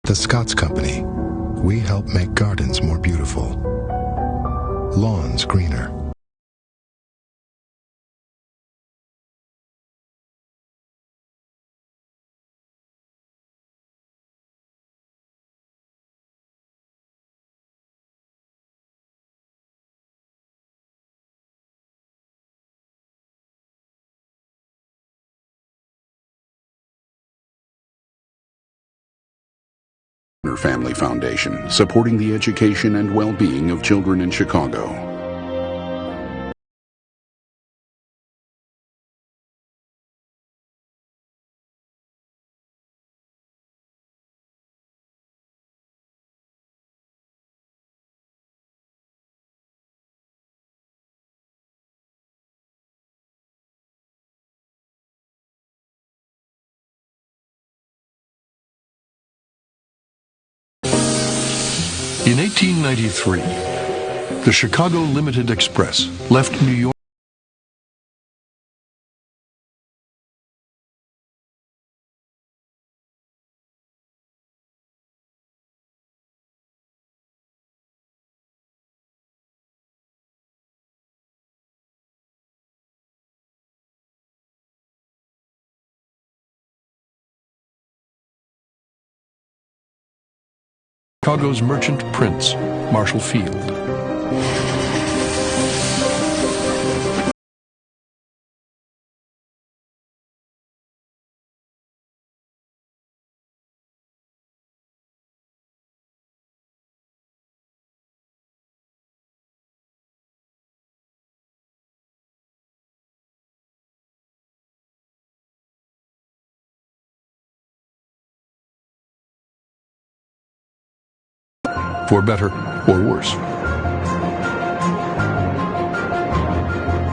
The Scotts Company. We help make gardens more beautiful, lawns greener. Family Foundation, supporting the education and well-being of children in Chicago. In 1893, the Chicago Limited Express left New York. Chicago's merchant prince, Marshall Field. For better or worse.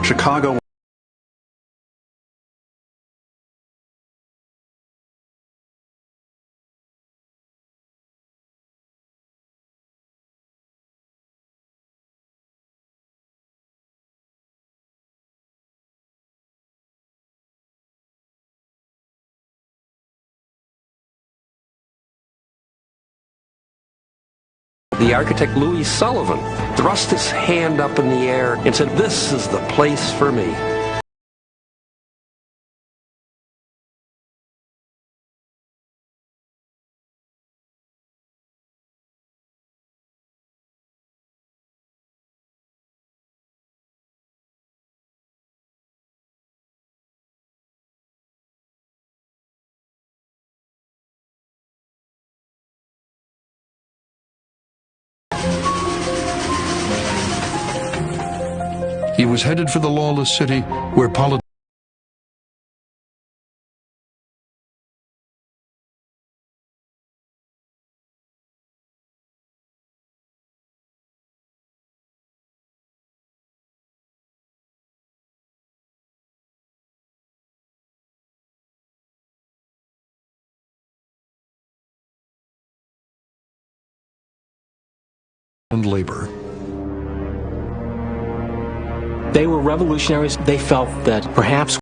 Chicago. The architect Louis Sullivan thrust his hand up in the air and said, "This is the place for me." He was headed for the lawless city where politics and labor. They were revolutionaries. They felt that perhaps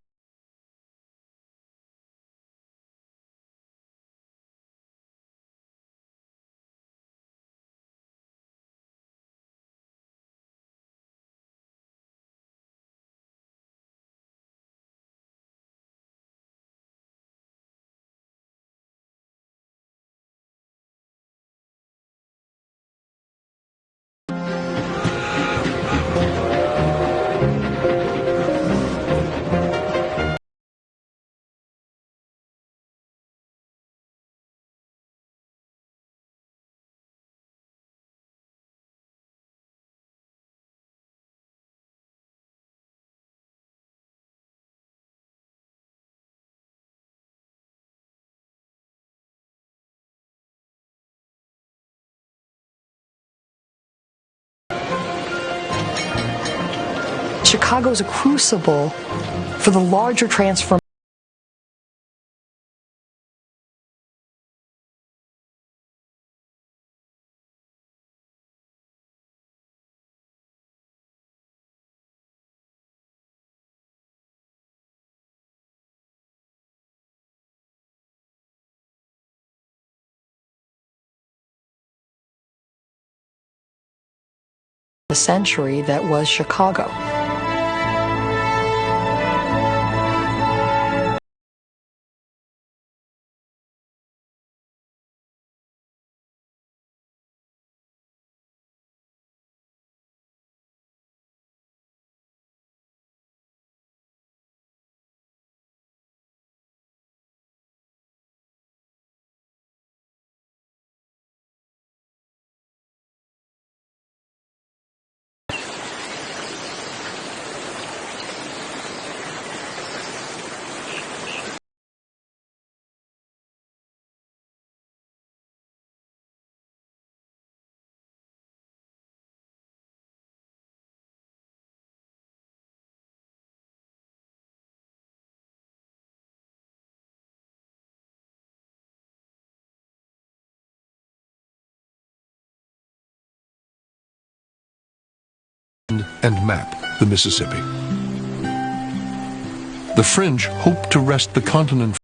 Chicago is a crucible for the larger transformation. the century that was Chicago. And map the Mississippi. The French hoped to wrest the continent.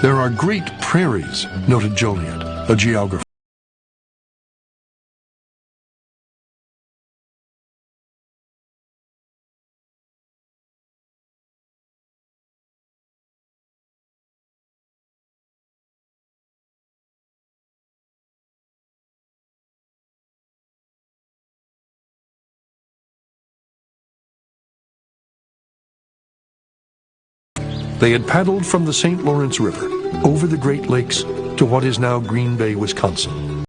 There are great prairies, noted Joliet, a geographer. They had paddled from the St. Lawrence River over the Great Lakes to what is now Green Bay, Wisconsin.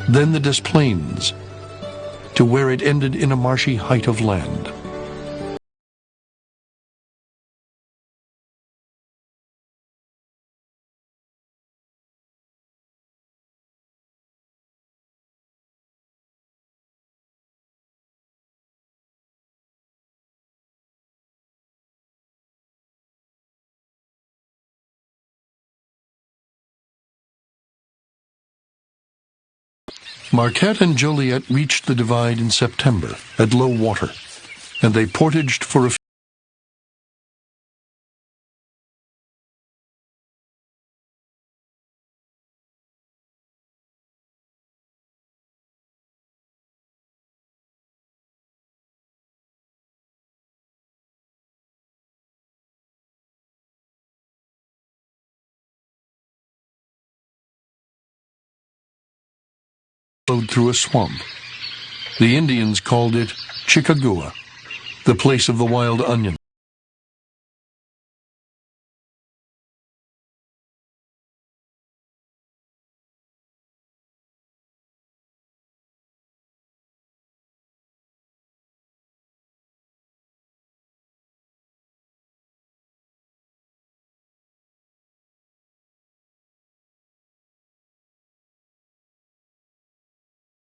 Then the Des Plaines, to where it ended in a marshy height of land. Marquette and Joliet reached the divide in September at low water, and they portaged for a few. Through a swamp. The Indians called it Chicagua, the place of the wild onion.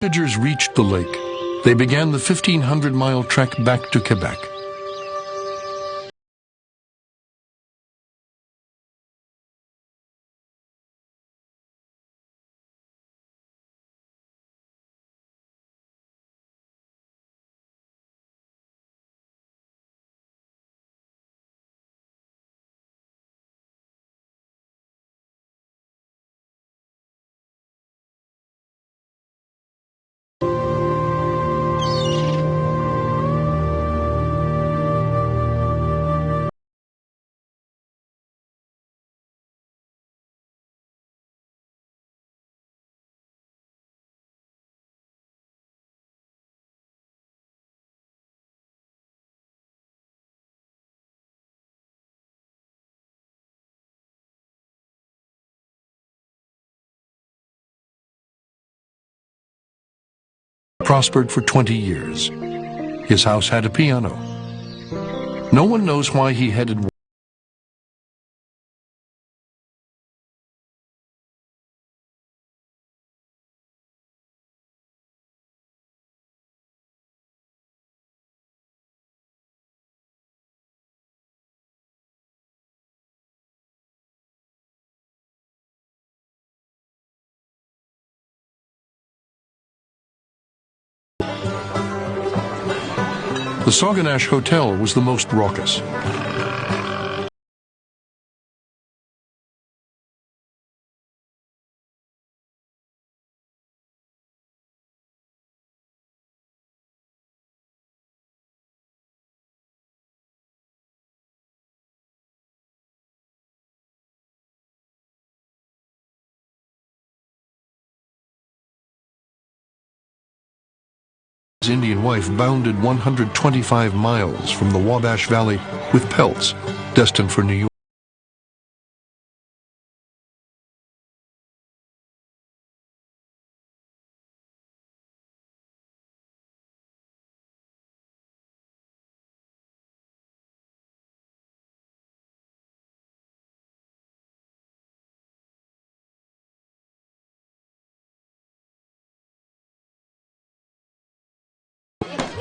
Villagers reached the lake. They began the 1,500-mile trek back to Quebec. prospered for 20 years. His house had a piano. No one knows why he headed The Sauganash Hotel was the most raucous. His Indian wife bounded 125 miles from the Wabash Valley with pelts destined for New York.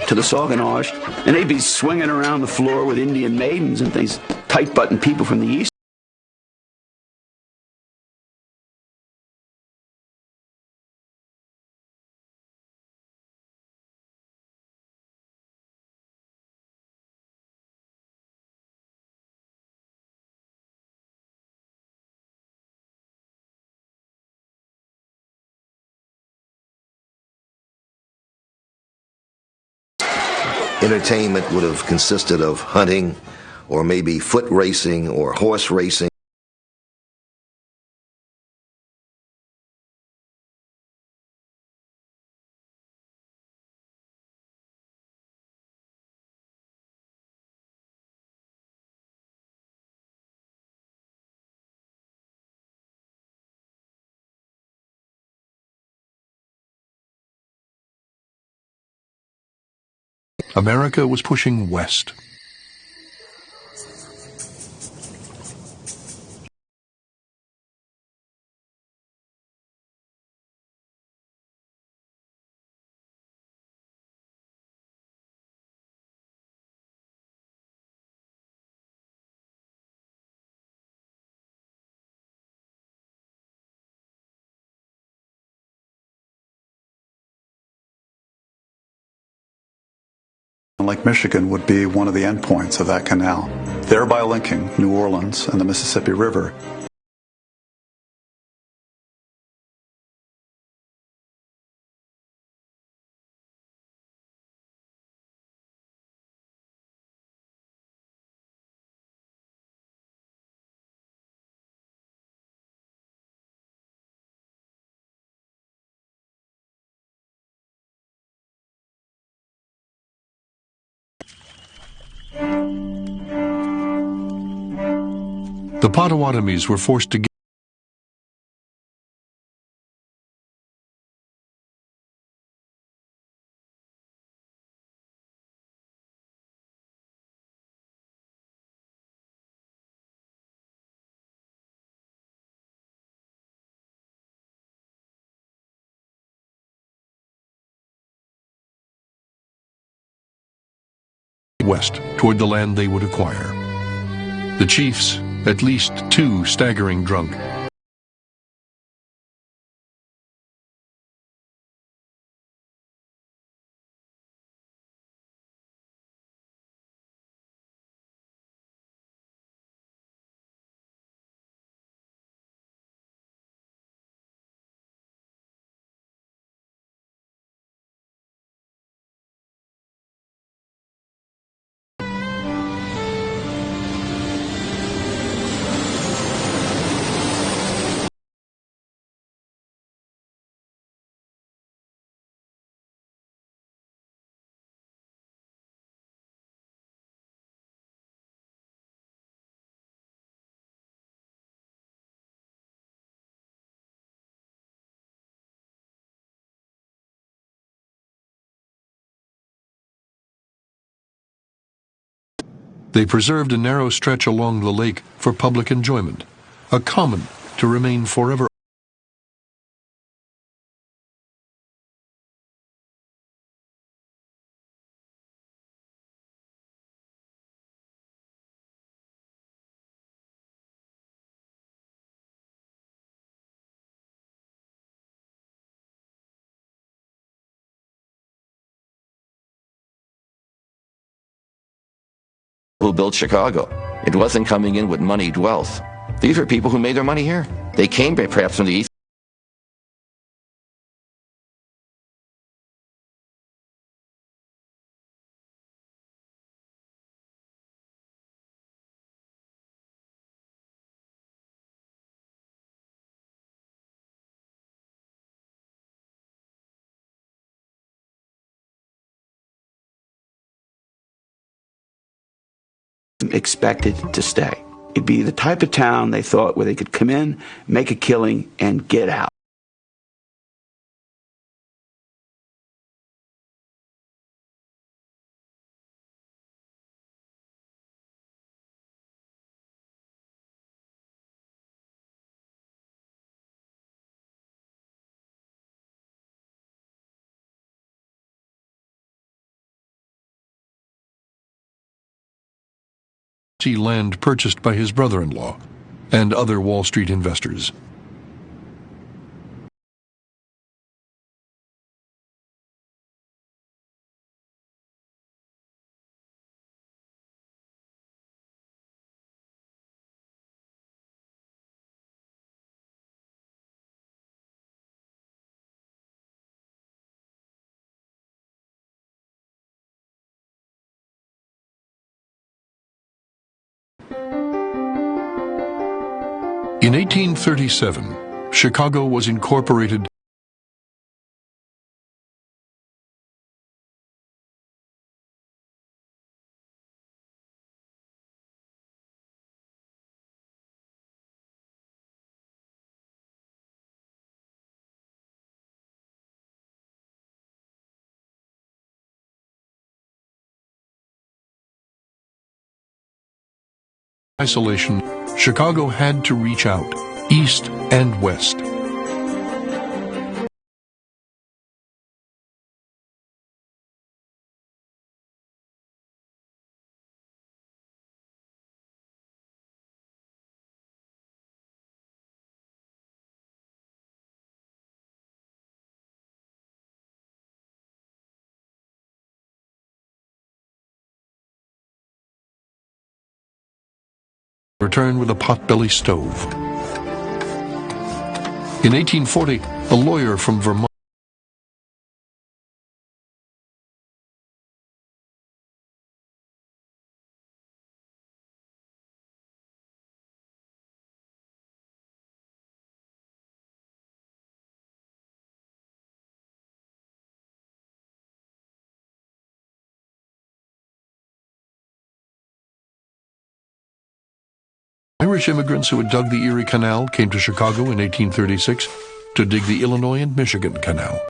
To the Sauganash, and they'd be swinging around the floor with Indian maidens and things, tight-buttoned people from the east. Entertainment would have consisted of hunting or maybe foot racing or horse racing. America was pushing west. Lake Michigan would be one of the endpoints of that canal, thereby linking New Orleans and the Mississippi River. The Potawatomis were forced to west toward the land they would acquire. The chiefs, at least two staggering drunk, They preserved a narrow stretch along the lake for public enjoyment, a common to remain forever. Who built Chicago. It wasn't coming in with moneyed wealth. These were people who made their money here. They came perhaps from the East. Expected to stay. It'd be the type of town they thought where they could come in, make a killing, and get out. Land purchased by his brother-in-law and other Wall Street investors. In 1837, Chicago was incorporated. Isolation, Chicago had to reach out, east and west. Return with a potbelly stove. In 1840, a lawyer from Vermont Irish immigrants who had dug the Erie Canal came to Chicago in 1836 to dig the Illinois and Michigan Canal.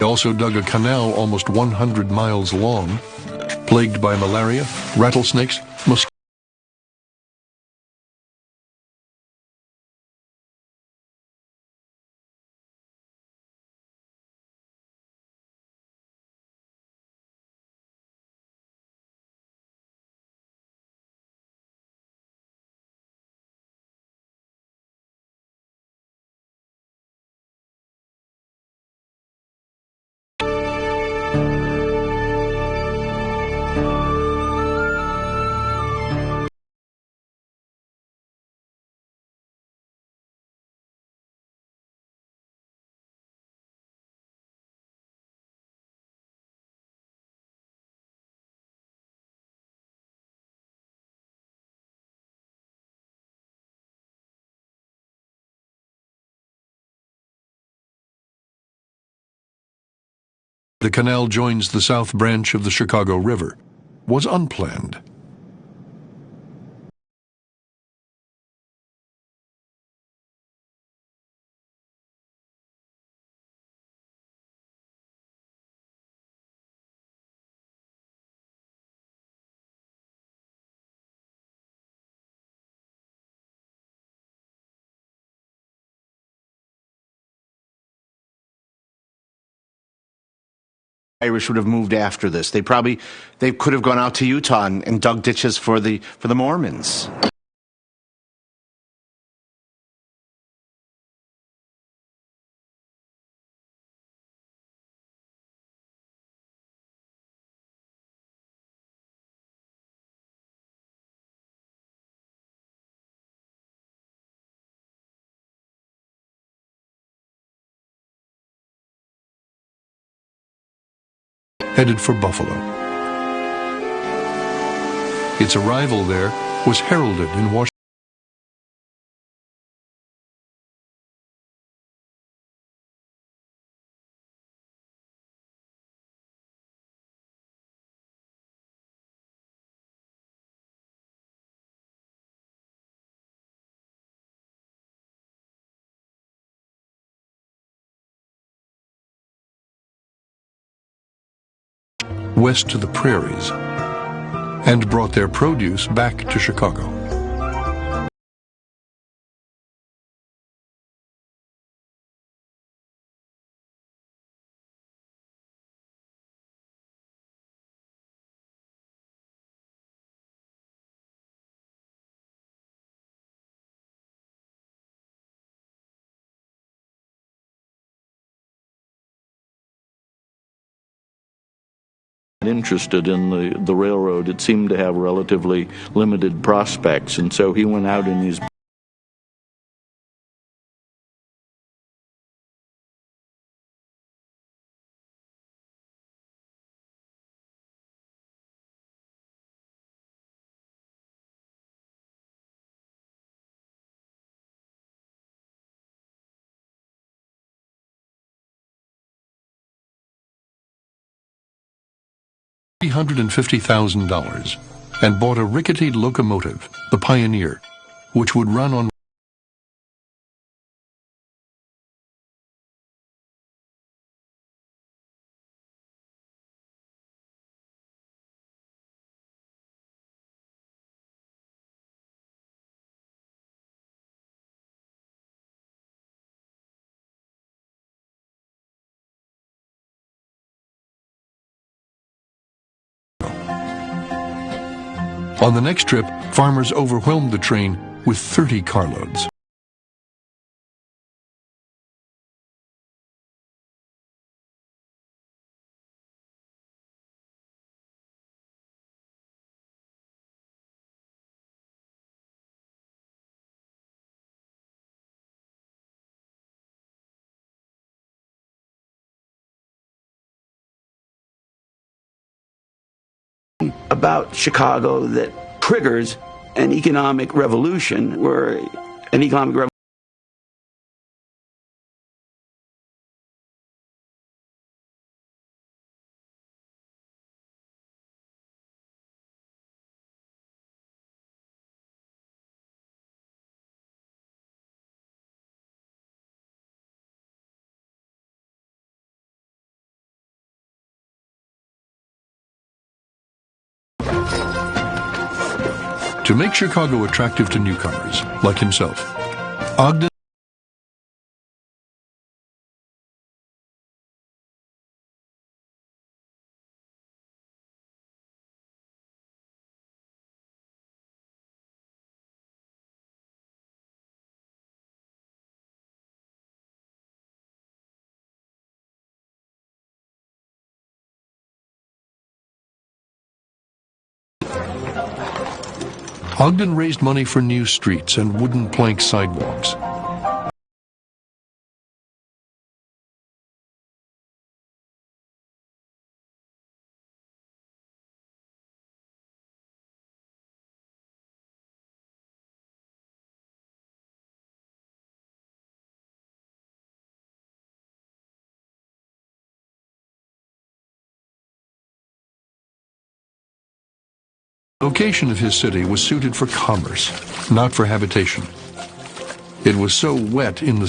They also dug a canal almost 100 miles long, plagued by malaria, rattlesnakes, mosquitoes. the canal joins the south branch of the Chicago River, was unplanned. Irish would have moved after this. They could have gone out to Utah and dug ditches for the Mormons. Headed for Buffalo. Its arrival there was heralded in Washington. West to the prairies, and brought their produce back to Chicago. Interested in the railroad. It seemed to have relatively limited prospects, and so he went out in his $350,000 and bought a rickety locomotive, the Pioneer, which would run on On the next trip, farmers overwhelmed the train with 30 carloads. About Chicago that triggers an economic revolution, where an economic revolution To make Chicago attractive to newcomers, like himself, Ogden Ogden raised money for new streets and wooden plank sidewalks. location of his city was suited for commerce, not for habitation. It was so wet in the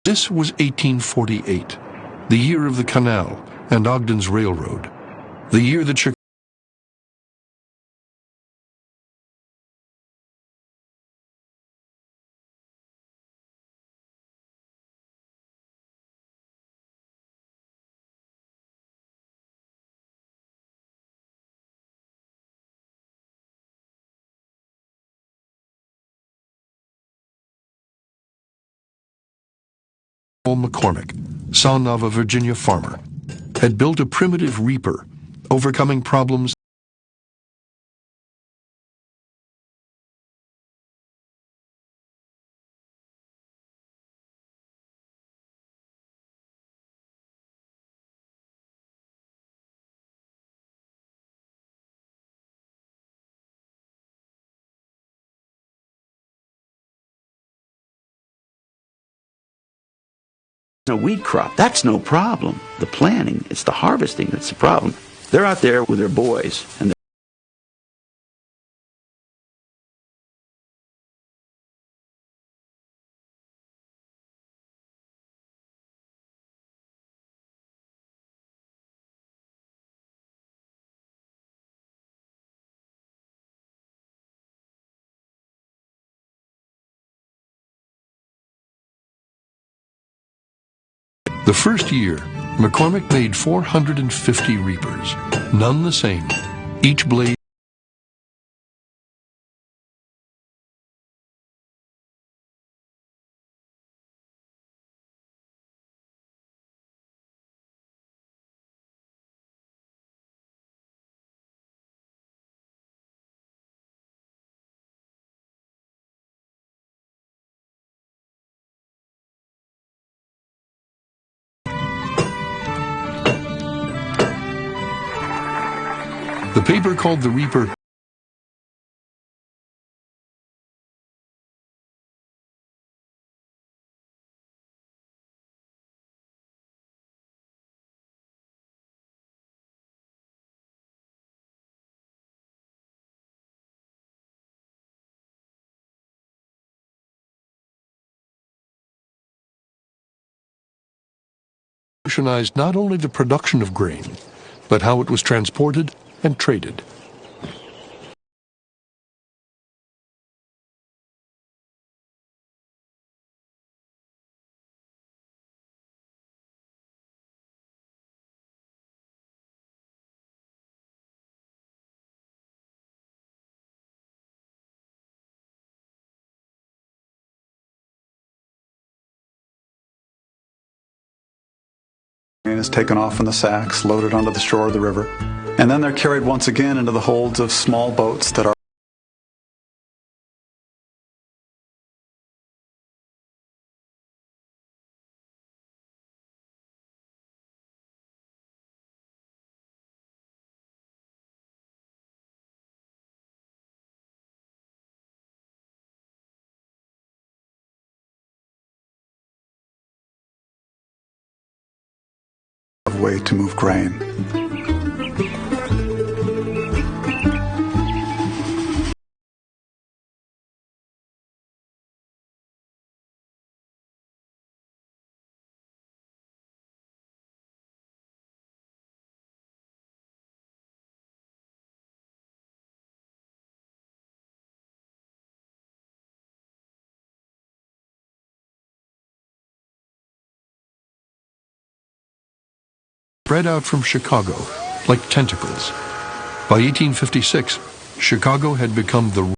This was 1848, the year of the canal and Ogden's Railroad, the year that Chicago McCormick, son of a Virginia farmer, had built a primitive reaper, overcoming problems A wheat crop, that's no problem. The planting, it's the harvesting that's the problem. They're out there with their boys, and The first year, McCormick made 450 reapers, none the same, each blade The paper called the reaper revolutionized not only the production of grain, but how it was transported and traded. Is taken off from the sacks, loaded onto the shore of the river, and then they're carried once again into the holds of small boats that are a way to move grain. Spread out from Chicago like tentacles. By 1856, Chicago had become the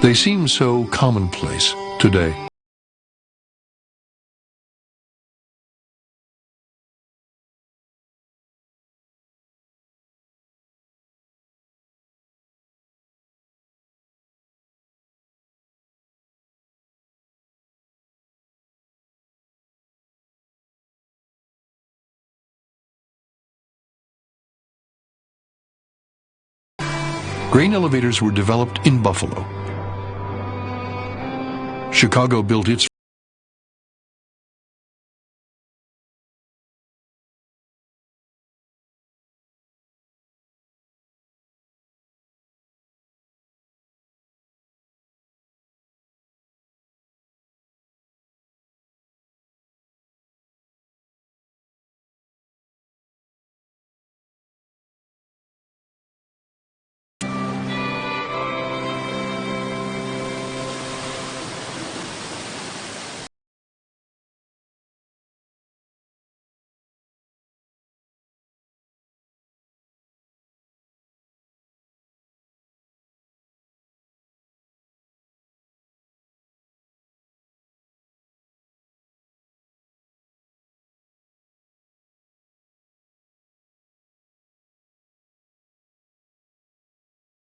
They seem so commonplace today. Grain elevators were developed in Buffalo. Chicago built its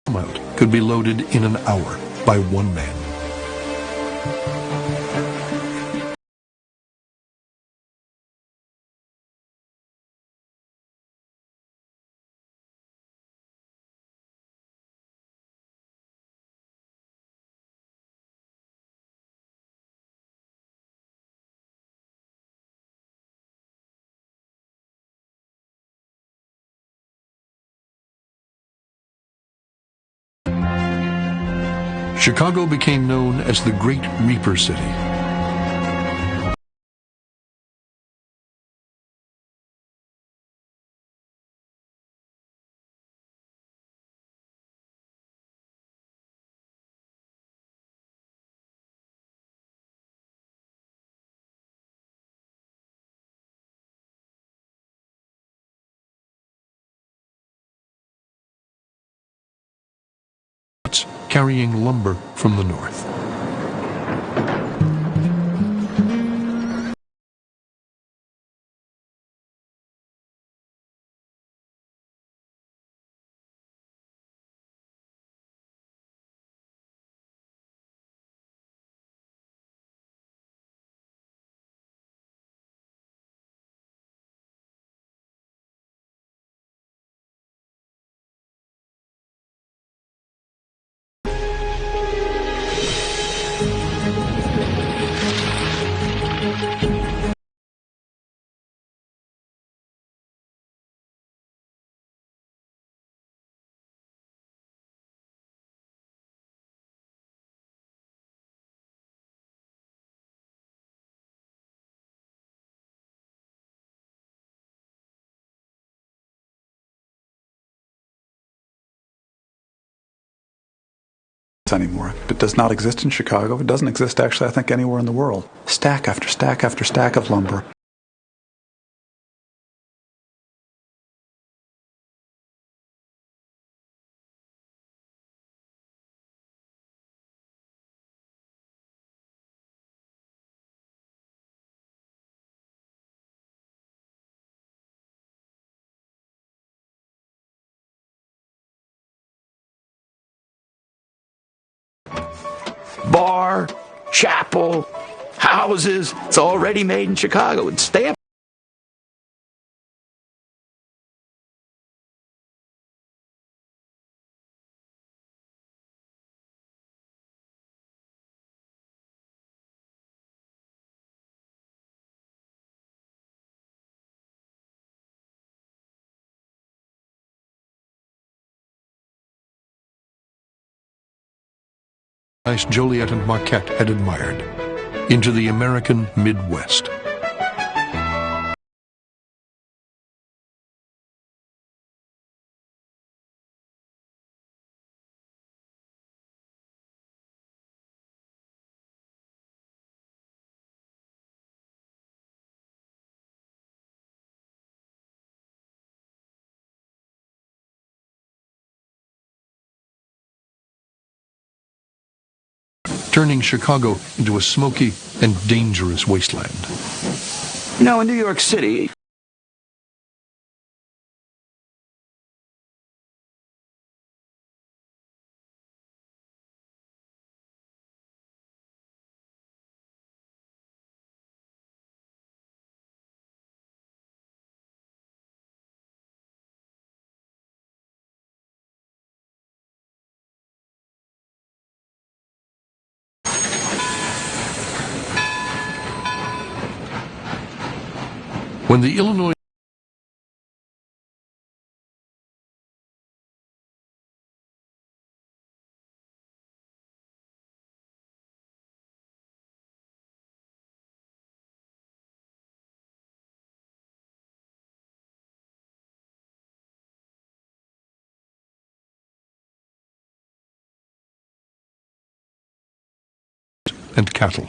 amount could be loaded in an hour by one man. Chicago became known as the Great Reaper City. Carrying lumber from the north. Anymore. It does not exist in Chicago. It doesn't exist actually, I think, anywhere in the world. Stack after stack after stack of lumber. Bar, chapel, houses. It's already made in Chicago. It's stamped. Joliet and Marquette had admired, into the American Midwest. turning Chicago into a smoky and dangerous wasteland. You know, in New York City, When the Illinois and cattle.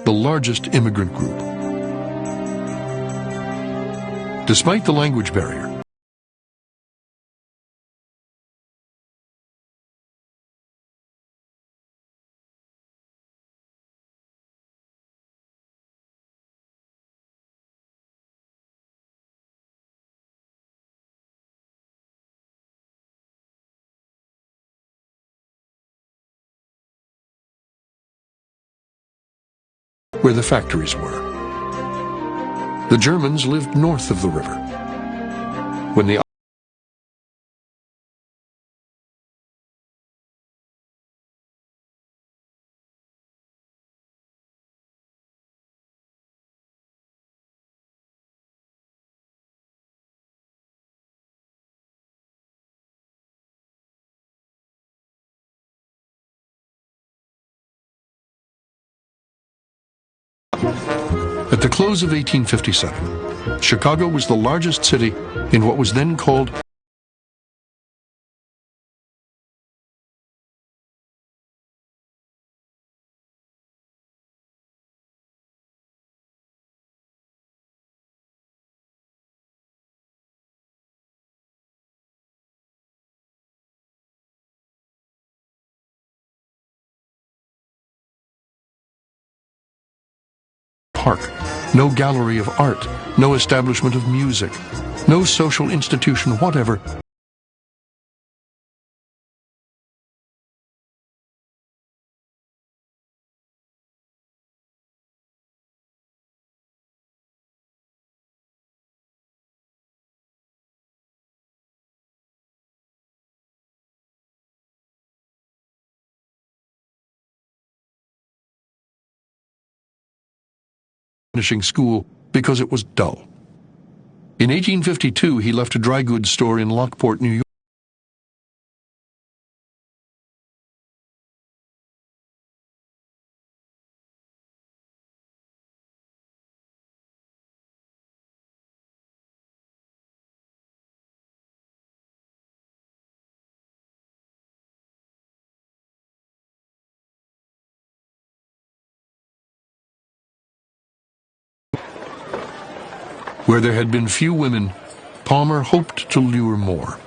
The largest immigrant group. Despite the language barrier, where the factories were. The Germans lived north of the river. When the At the close of 1857, Chicago was the largest city in what was then called park, no gallery of art, no establishment of music, no social institution whatever. Finishing school because it was dull. In 1852, he left a dry goods store in Lockport, New York. Where there had been few women, Palmer hoped to lure more.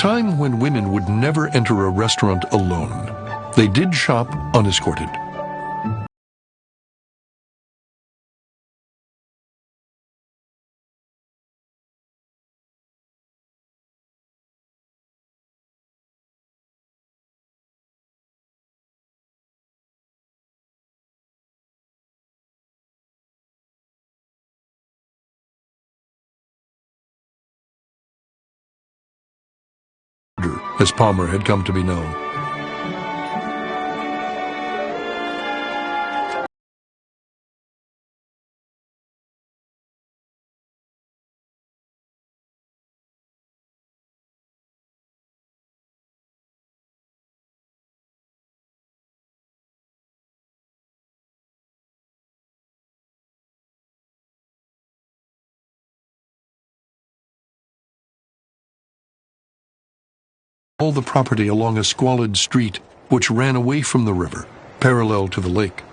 Time when women would never enter a restaurant alone. They did shop unescorted. as Palmer had come to be known. All the property along a squalid street which ran away from the river, parallel to the lake.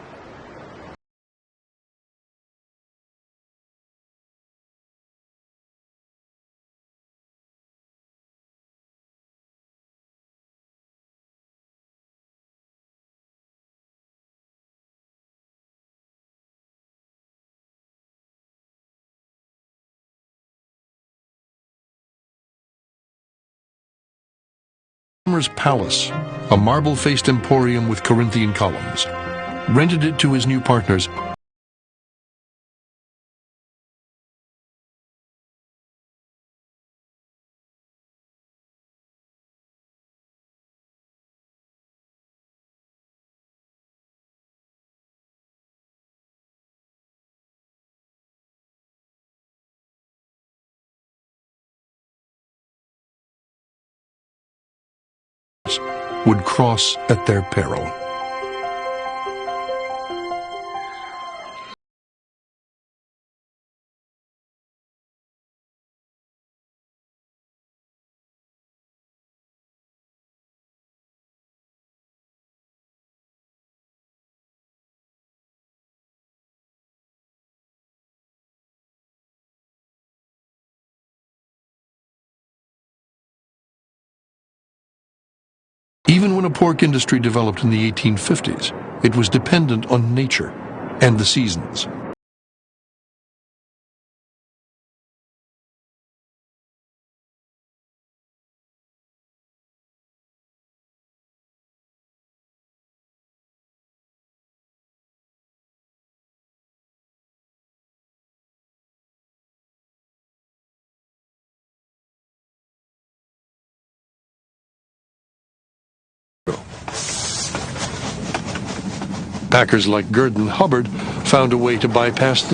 Palmer's Palace, a marble-faced emporium with Corinthian columns, rented it to his new partners. Would cross at their peril. Even when a pork industry developed in the 1850s, it was dependent on nature and the seasons. Packers like Gurdon Hubbard found a way to bypass the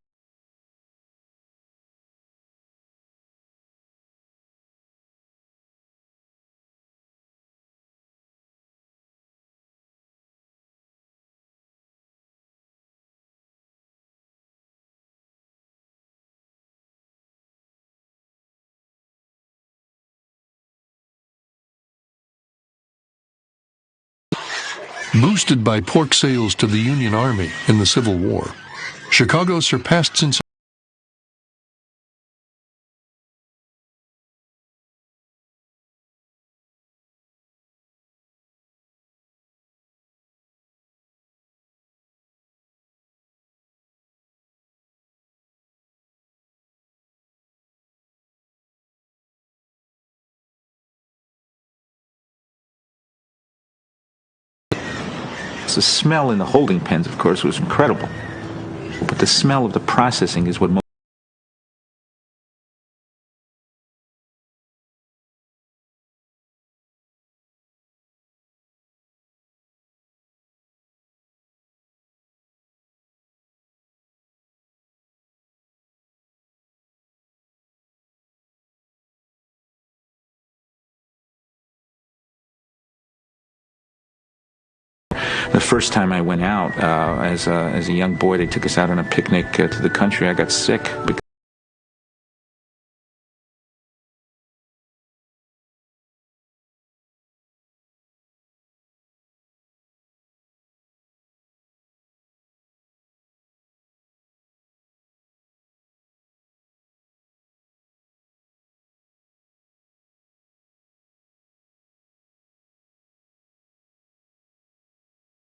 boosted by pork sales to the Union Army in the Civil War. Chicago surpassed since The smell in the holding pens, of course, was incredible. But the smell of the processing is what most The first time I went out as a young boy, they took us out on a picnic to the country. I got sick because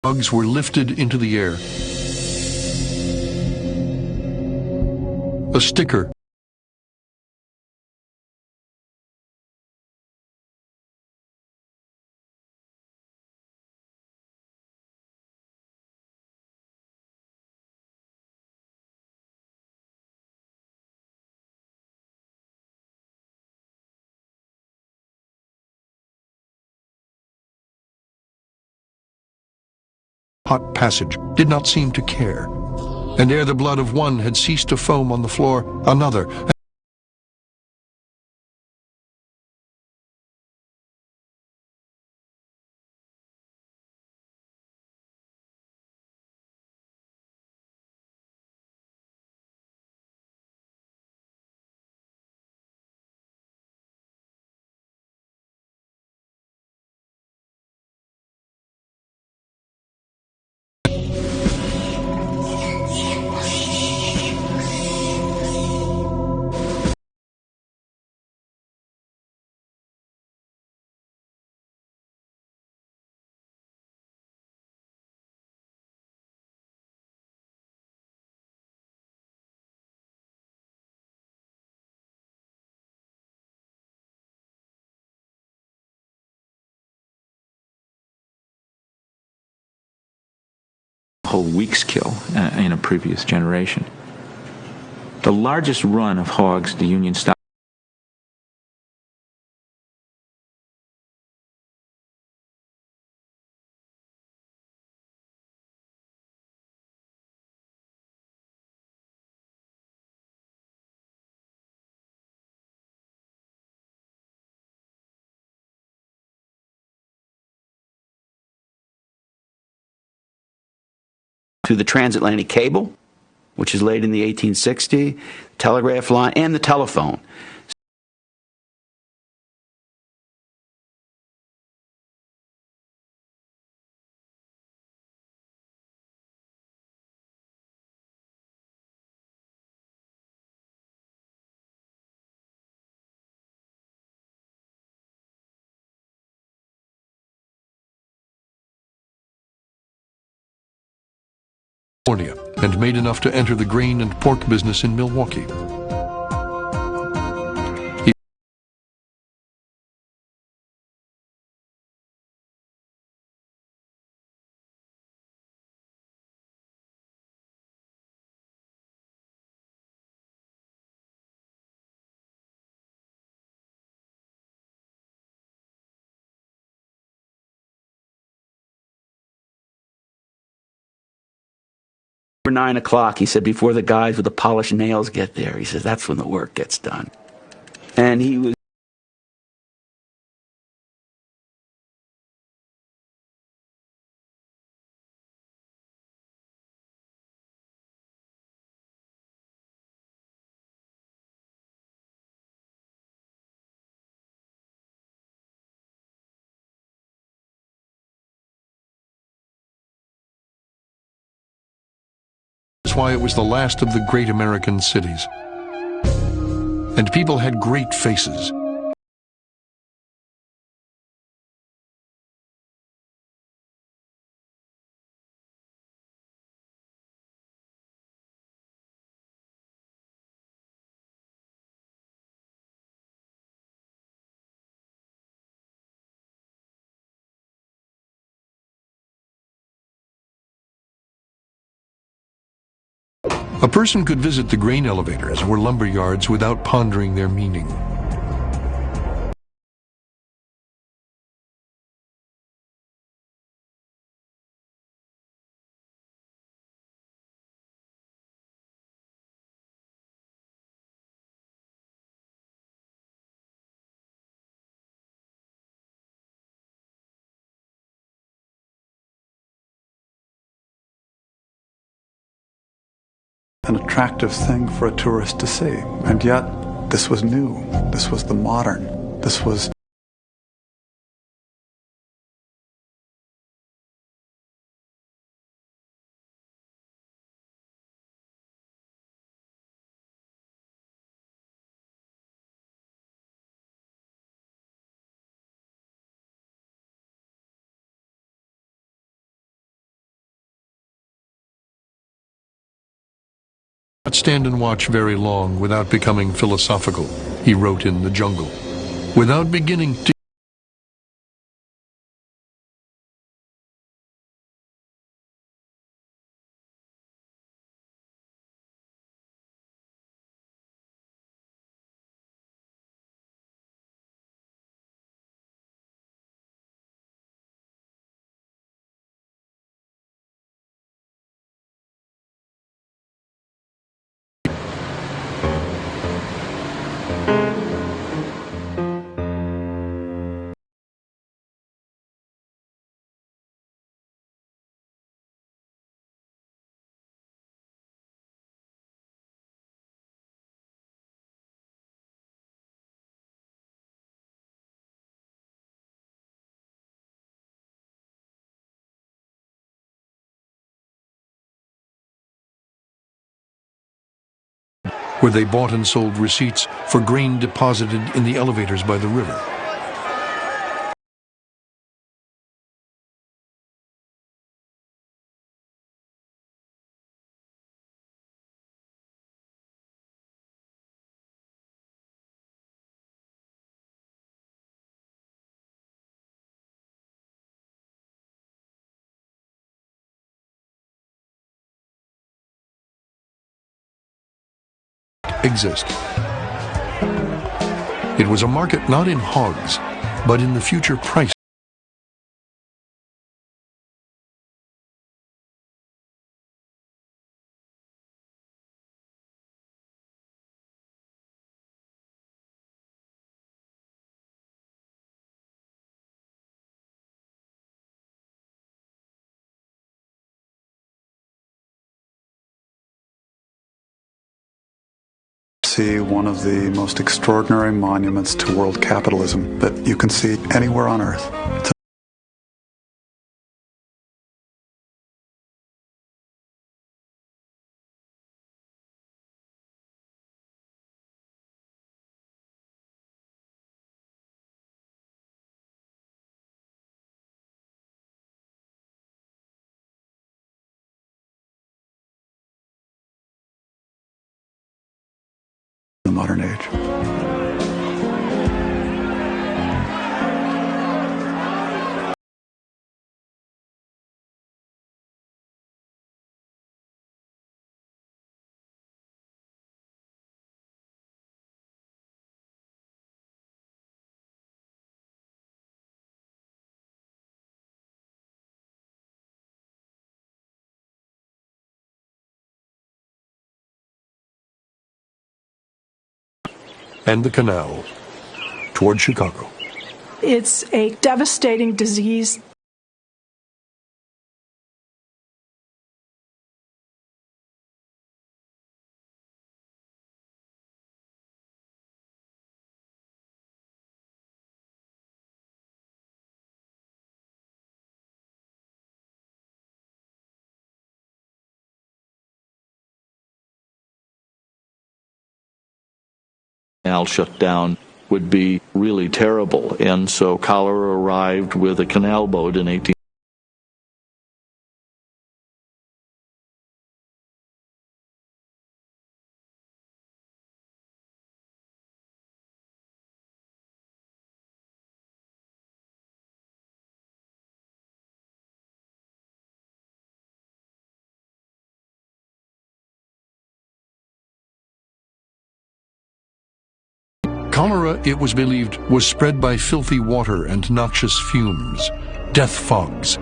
bugs were lifted into the air. A sticker hot passage did not seem to care. And ere the blood of one had ceased to foam on the floor, another, whole week's kill in a previous generation. The largest run of hogs the Union stopped to the transatlantic cable, which is laid in the 1860s, telegraph line, and the telephone. and made enough to enter the grain and pork business in Milwaukee. For 9 o'clock, he said, before the guys with the polished nails get there, he says, that's when the work gets done. And he was That's why it was the last of the great American cities. And people had great faces. A person could visit the grain elevators or lumber yards without pondering their meaning. An attractive thing for a tourist to see. And yet, this was new. This was the modern. This was Not stand and watch very long without becoming philosophical, he wrote in The Jungle. Without beginning to where they bought and sold receipts for grain deposited in the elevators by the river. Exist. It was a market not in hogs, but in the future price. See one of the most extraordinary monuments to world capitalism that you can see anywhere on Earth. It's the modern age. And the canal toward Chicago. It's a devastating disease. Canal shut down would be really terrible, and so cholera arrived with a canal boat in 18. Cholera, it was believed, was spread by filthy water and noxious fumes, death fogs.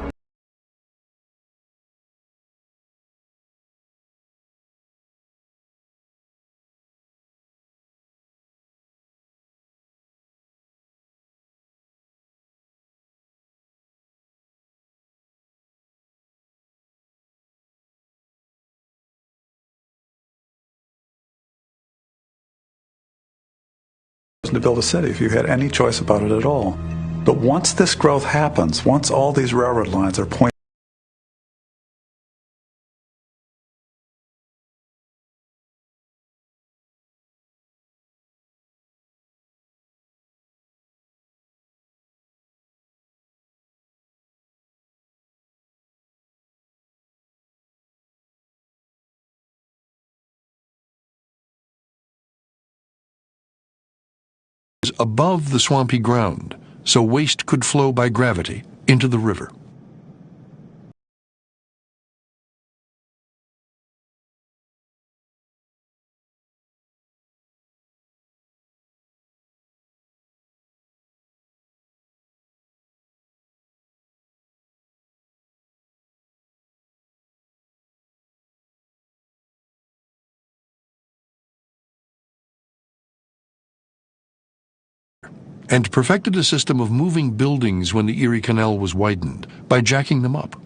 To build a city if you had any choice about it at all. But once this growth happens, once all these railroad lines are pointed above the swampy ground, so waste could flow by gravity into the river. and perfected a system of moving buildings when the Erie Canal was widened by jacking them up.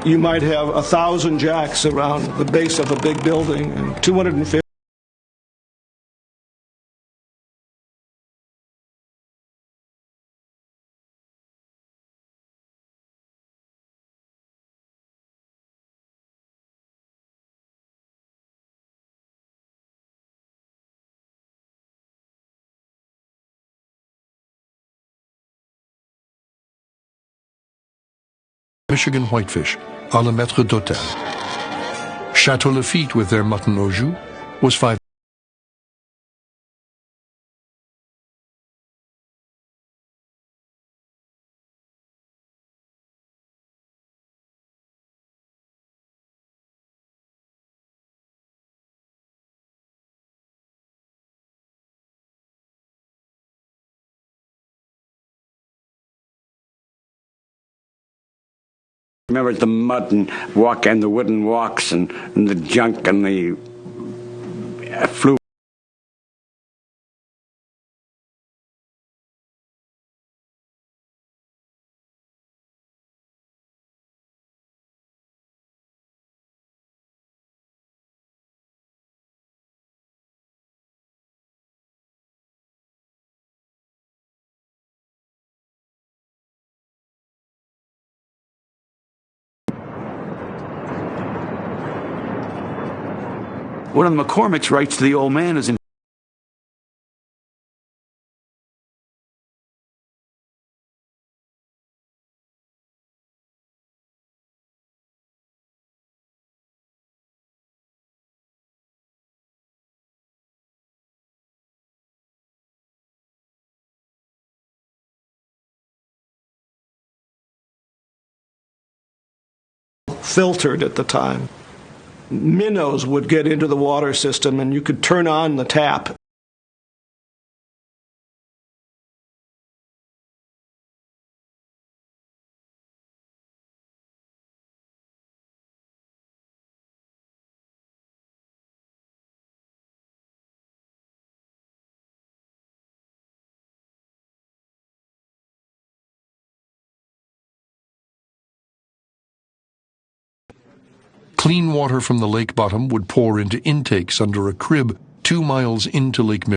You might have 1,000 jacks around the base of a big building and 250. Michigan whitefish, à la maître d'hôtel. Chateau Lafitte with their mutton au jus was $5. Remember the mud and walk and the wooden walks and the junk and the fluid. One of the McCormicks writes to the old man who's in filtered at the time. Minnows would get into the water system and you could turn on the tap. Clean water from the lake bottom would pour into intakes under a crib 2 miles into Lake Michigan.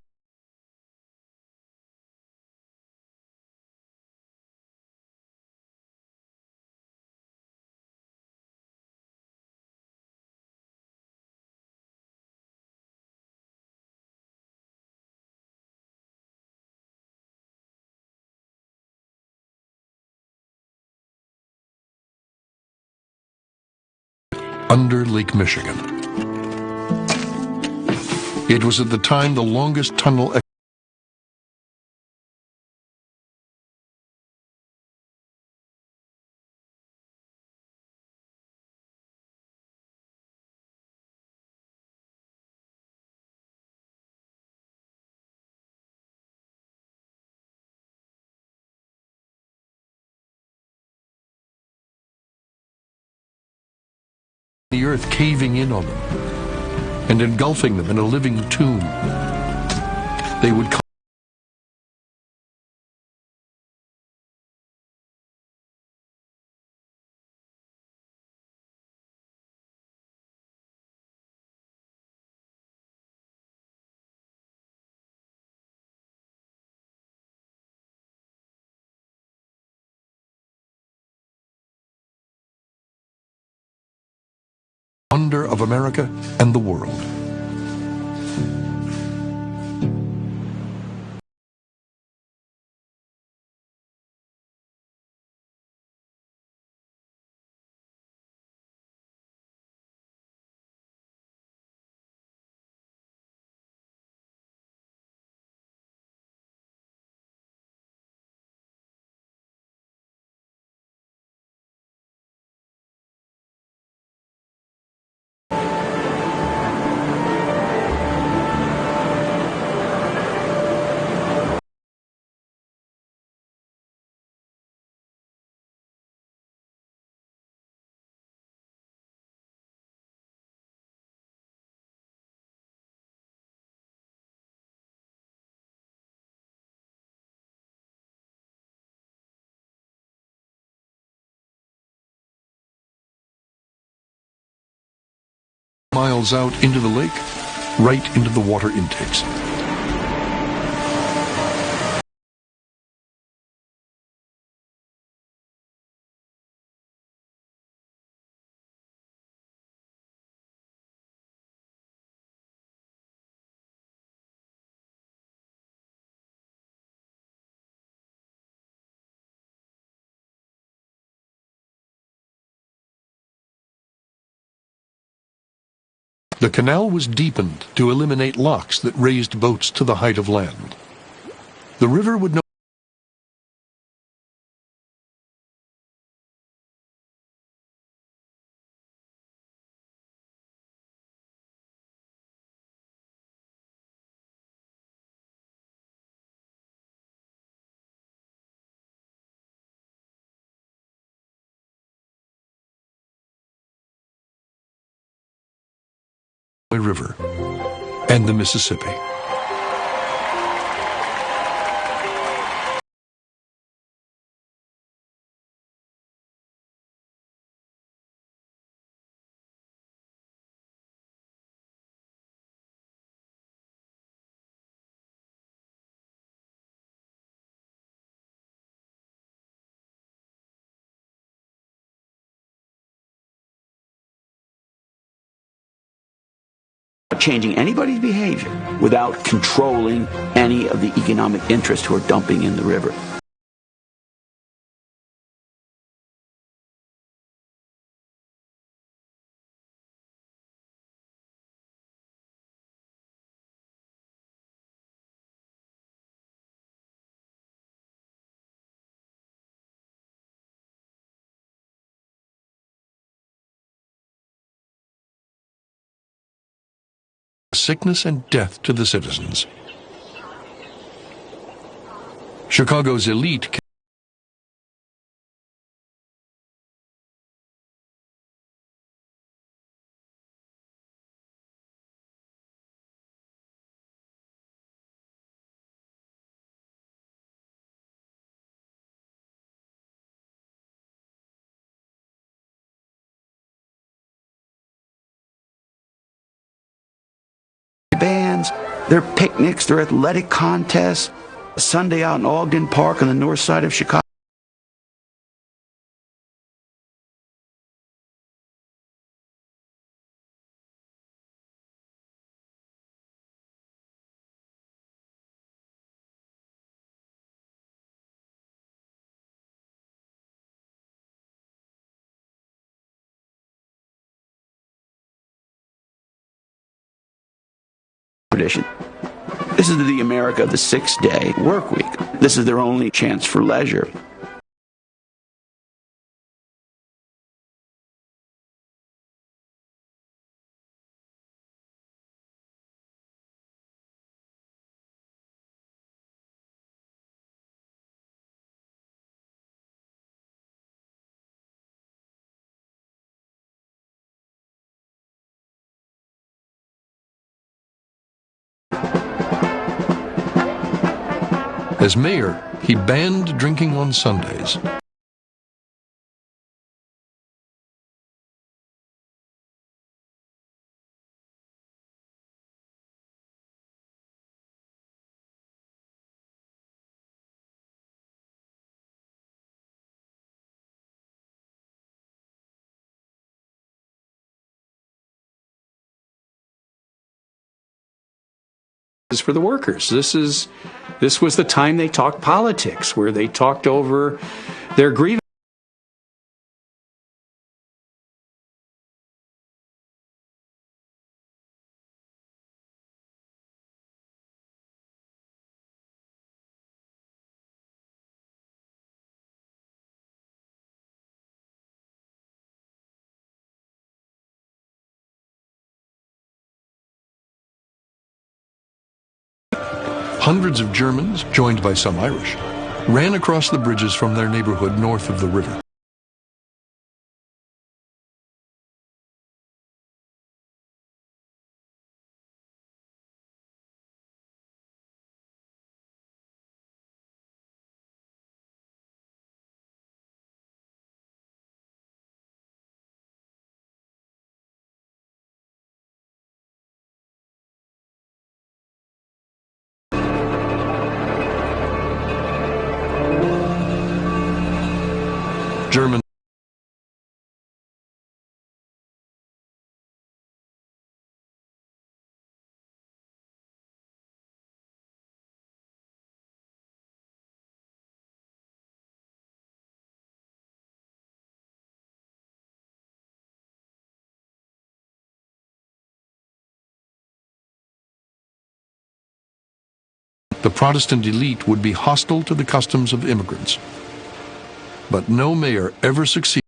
Under Lake Michigan. It was at the time the longest tunnel the earth caving in on them and engulfing them in a living tomb. They would come wonder of America and the world. miles out into the lake, right into the water intakes. The canal was deepened to eliminate locks that raised boats to the height of land. The river would no River and the Mississippi. Changing anybody's behavior without controlling any of the economic interests who are dumping in the river. Sickness and death to the citizens. Chicago's elite bands, their picnics, their athletic contests, a Sunday out in Ogden Park on the north side of Chicago. Tradition. This is the America of the 6-day work week. This is their only chance for leisure. As mayor, he banned drinking on Sundays. Is for the workers. This was the time they talked politics, where they talked over their grievances. Hundreds of Germans, joined by some Irish, ran across the bridges from their neighborhood north of the river. German the Protestant elite would be hostile to the customs of immigrants. But no mayor ever succeeded.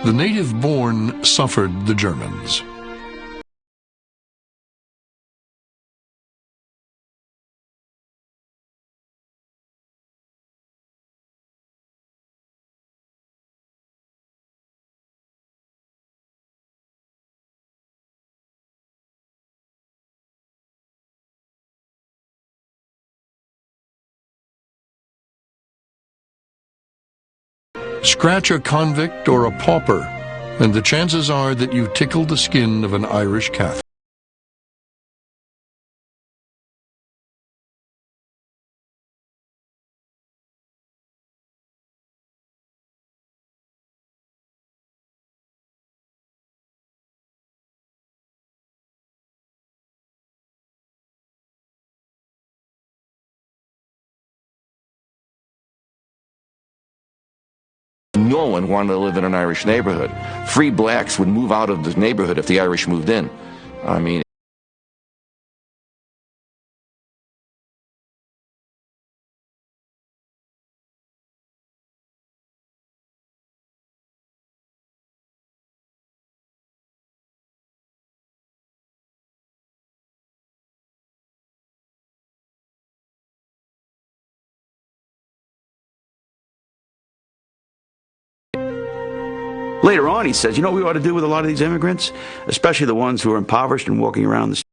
The native-born suffered the Germans. Scratch a convict or a pauper, and the chances are that you tickled the skin of an Irish Catholic. No one wanted to live in an Irish neighborhood. Free blacks would move out of the neighborhood if the Irish moved in. I mean, Later on, he says, you know what we ought to do with a lot of these immigrants, especially the ones who are impoverished and walking around the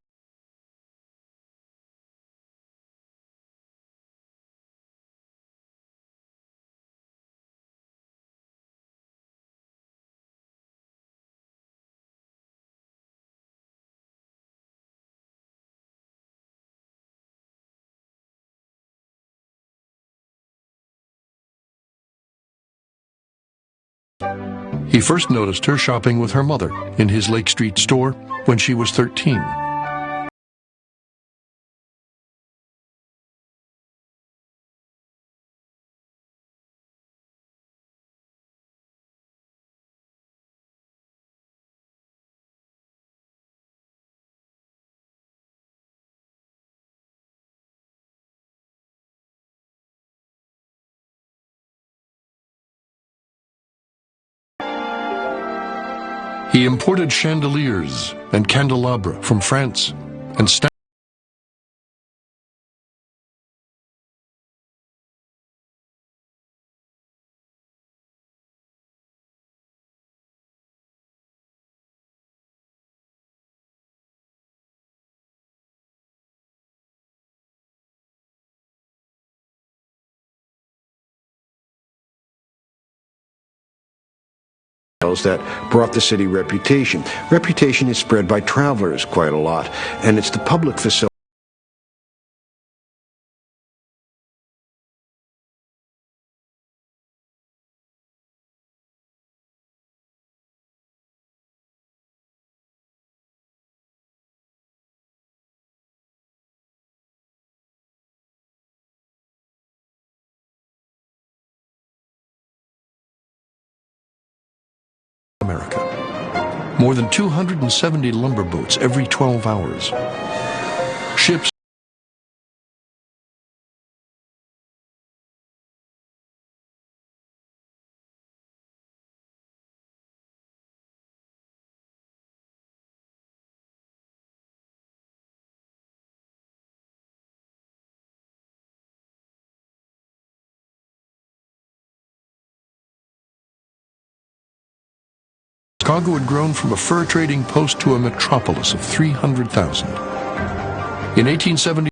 He first noticed her shopping with her mother in his Lake Street store when she was 13. He imported chandeliers and candelabra from France and that brought the city reputation. Reputation is spread by travelers quite a lot, and it's the public facility. America. More than 270 lumber boats every 12 hours. Ships Chicago had grown from a fur trading post to a metropolis of 300,000. In 1870,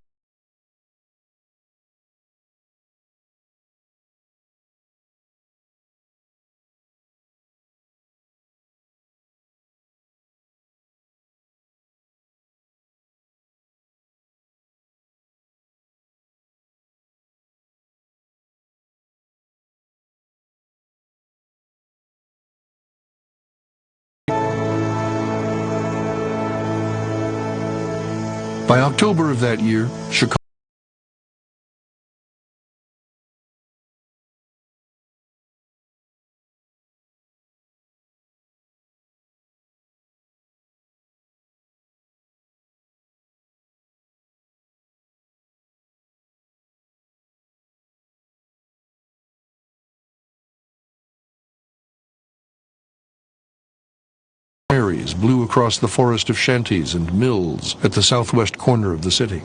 by October of that year, Chicago prairies blew across the forest of shanties and mills at the southwest corner of the city.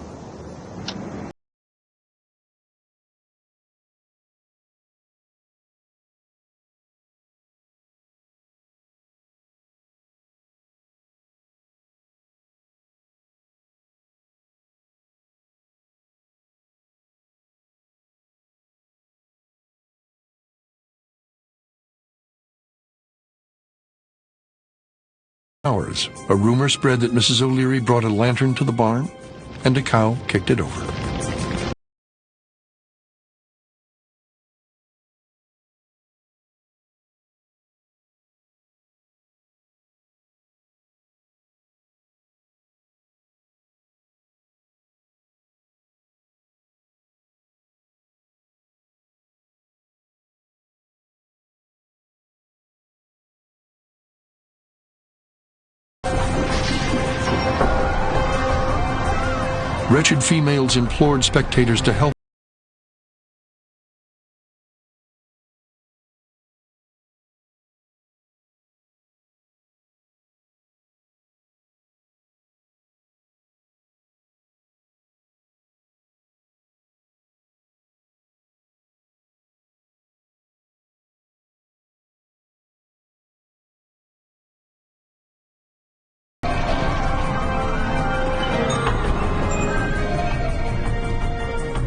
Hours, a rumor spread that Mrs. O'Leary brought a lantern to the barn, and a cow kicked it over. Wretched females implored spectators to help.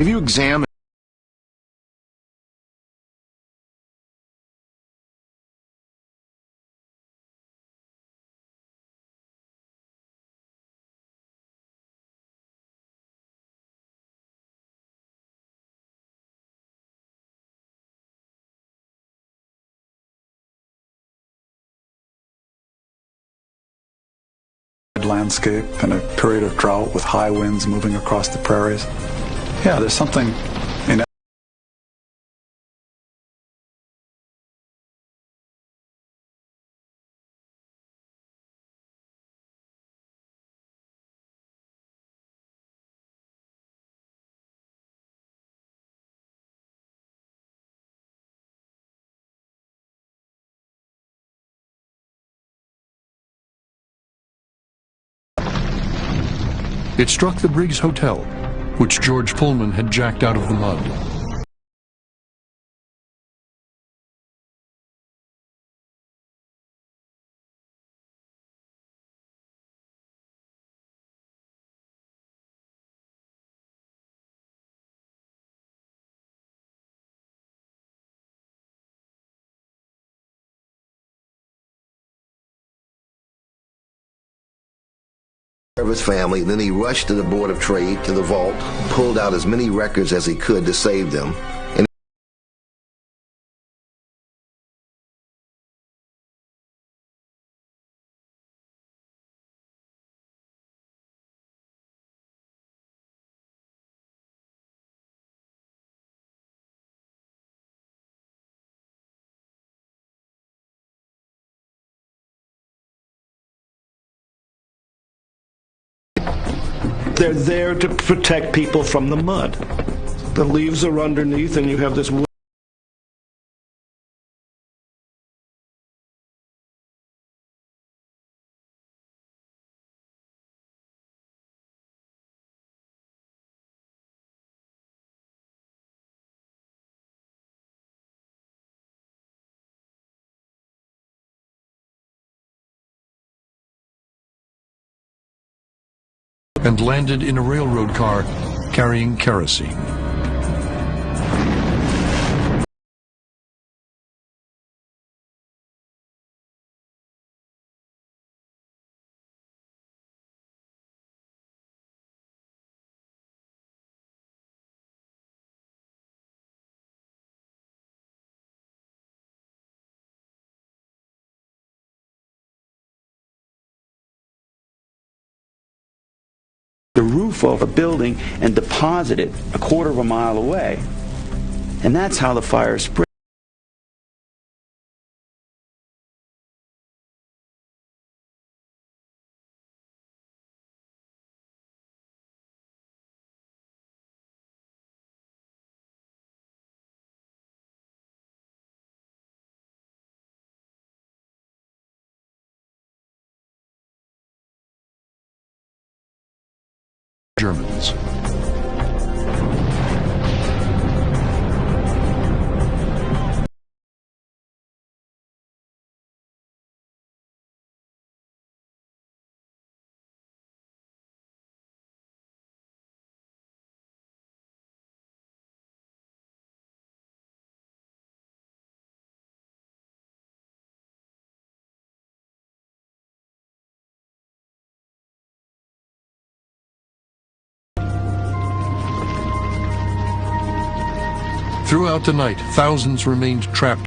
If you examine landscape in a period of drought with high winds moving across the prairies. Yeah, there's something in It struck the Briggs Hotel, which George Pullman had jacked out of the mud. Of his family, then he rushed to the Board of Trade, to the vault, pulled out as many records as he could to save them, and they're there to protect people from the mud. The leaves are underneath, and you have this and landed in a railroad car carrying kerosene. The roof of a building and deposit it a quarter of a mile away. And that's how the fire spread. Germans. Throughout the night, thousands remained trapped.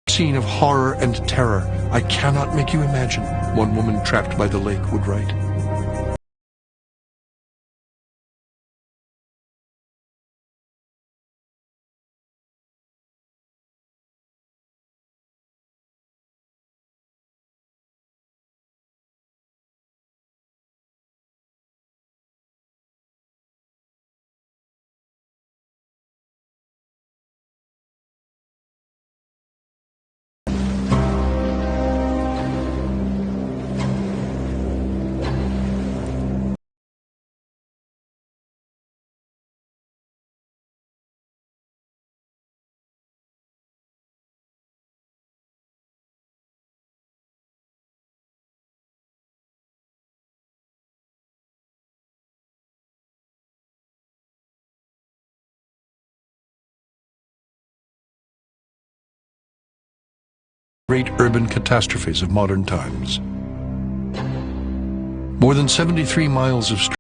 Scene of horror and terror I cannot make you imagine, one woman trapped by the lake would write. Great urban catastrophes of modern times. More than 73 miles of street.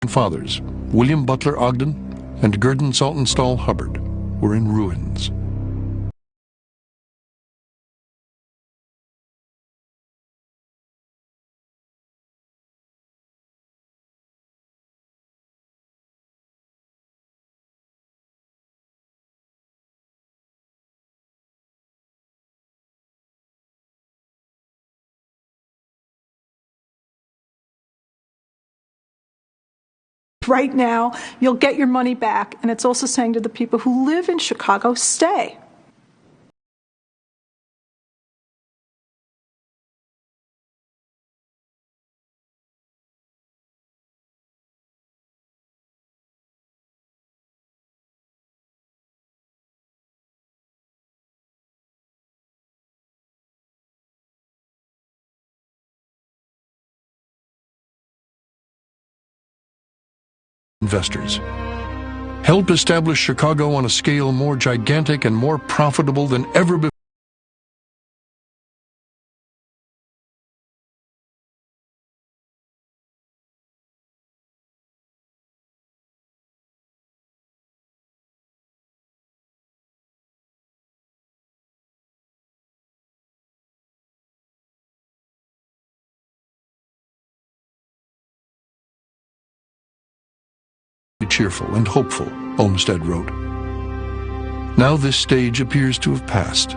Fathers, William Butler Ogden and Gurdon Saltonstall Hubbard, were in ruins. Right now, you'll get your money back, and it's also saying to the people who live in Chicago, stay. Investors. Help establish Chicago on a scale more gigantic and more profitable than ever before. cheerful and hopeful, Olmsted wrote. Now this stage appears to have passed.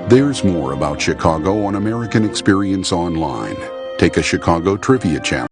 There's more about Chicago on American Experience Online. Take a Chicago Trivia Challenge.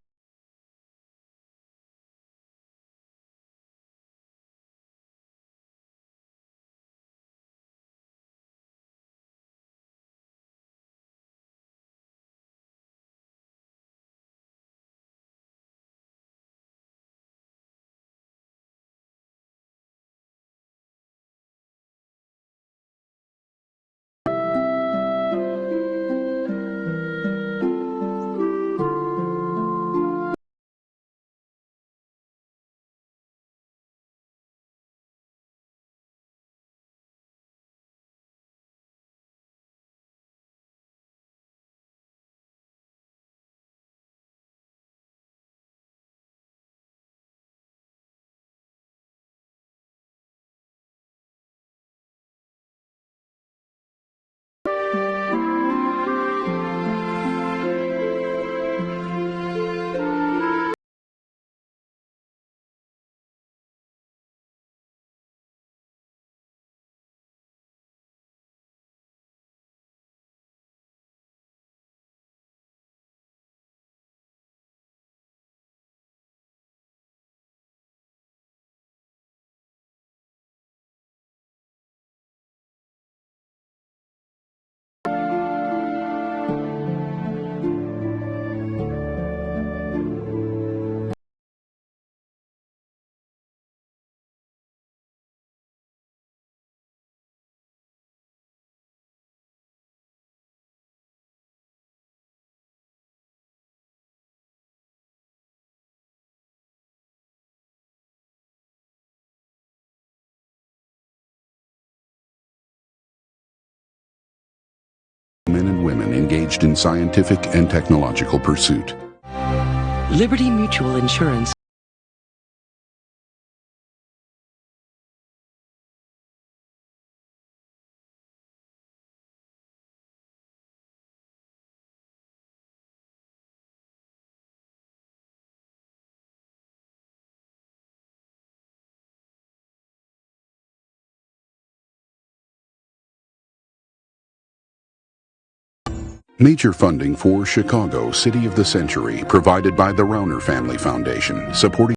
Men and women engaged in scientific and technological pursuit. Liberty Mutual Insurance. Major funding for Chicago City of the Century provided by the Rauner Family Foundation, supporting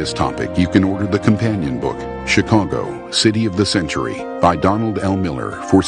this topic. You can order the companion book, Chicago City of the Century, by Donald L. Miller, for